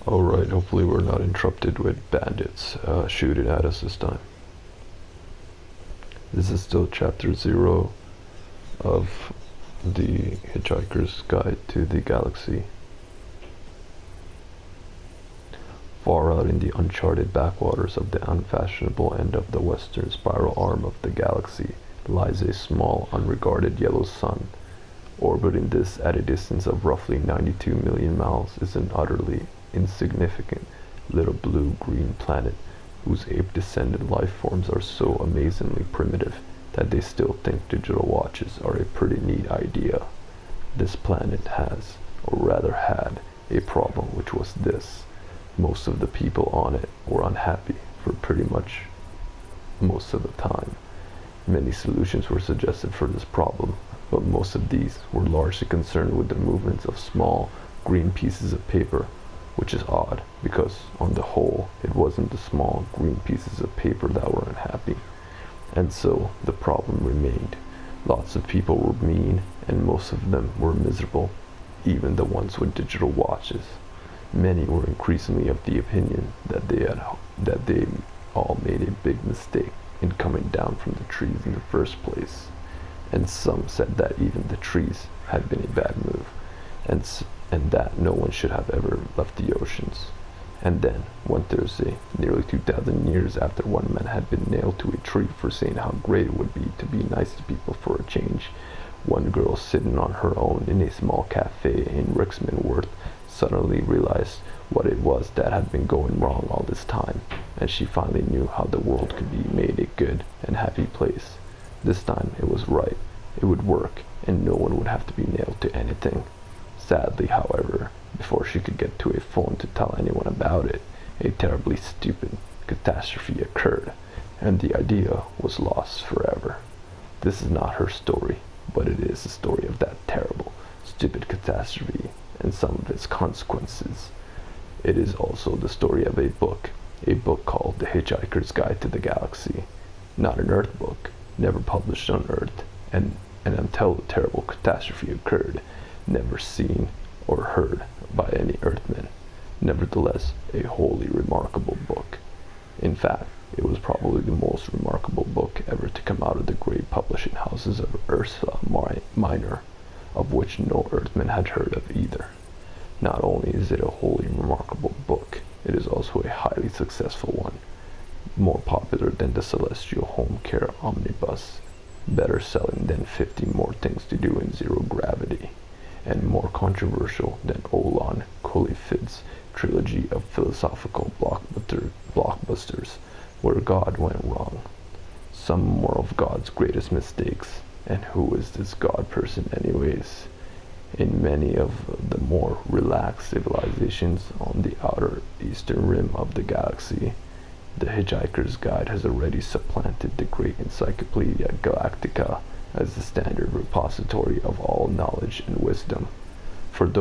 Alright, hopefully we're not interrupted with bandits shooting at us this time. This is still chapter 0 of the Hitchhiker's Guide to the Galaxy. Far out in the uncharted backwaters of the unfashionable end of the western spiral arm of the galaxy lies a small, unregarded yellow sun. Orbiting this at a distance of roughly 92 million miles is an utterly insignificant little blue-green planet whose ape-descended life forms are so amazingly primitive that they still think digital watches are a pretty neat idea. This planet has, or rather had, a problem, which was this. Most of the people on it were unhappy for pretty much most of the time. Many solutions were suggested for this problem, but most of these were largely concerned with the movements of small, green pieces of paper, which is odd, because on the whole, it wasn't the small, green pieces of paper that were unhappy. And so, the problem remained. Lots of people were mean, and most of them were miserable, even the ones with digital watches. Many were increasingly of the opinion that they all made a big mistake in coming down from the trees in the first place. And some said that even the trees had been a bad move, and that no one should have ever left the oceans. And then, one Thursday, nearly 2,000 years after one man had been nailed to a tree for saying how great it would be to be nice to people for a change, one girl sitting on her own in a small cafe in Rixmanworth suddenly realized what it was that had been going wrong all this time, and she finally knew how the world could be made a good and happy place. This time it was right, it would work, and no one would have to be nailed to anything. Sadly, however, before she could get to a phone to tell anyone about it, a terribly stupid catastrophe occurred, and the idea was lost forever. This is not her story, but it is the story of that terrible, stupid catastrophe and some of its consequences. It is also the story of a book called The Hitchhiker's Guide to the Galaxy. Not an Earth book, never published on Earth, and until the terrible catastrophe occurred, never seen or heard by any Earthmen. Nevertheless, a wholly remarkable book. In fact, it was probably the most remarkable book ever to come out of the great publishing houses of Ursa Minor, of which no Earthman had heard of either. Not only is it a wholly remarkable book, it is also a highly successful one, more popular than the Celestial Home Care Omnibus, better selling than 50 More Things to Do in Zero Gravity, and more controversial than Olan Colifid's trilogy of philosophical blockbusters, where God went wrong. Some more of God's greatest mistakes, and who is this God person anyways? In many of the more relaxed civilizations on the outer eastern rim of the galaxy, the Hitchhiker's Guide has already supplanted the great Encyclopedia Galactica as the standard repository of all knowledge and wisdom. For those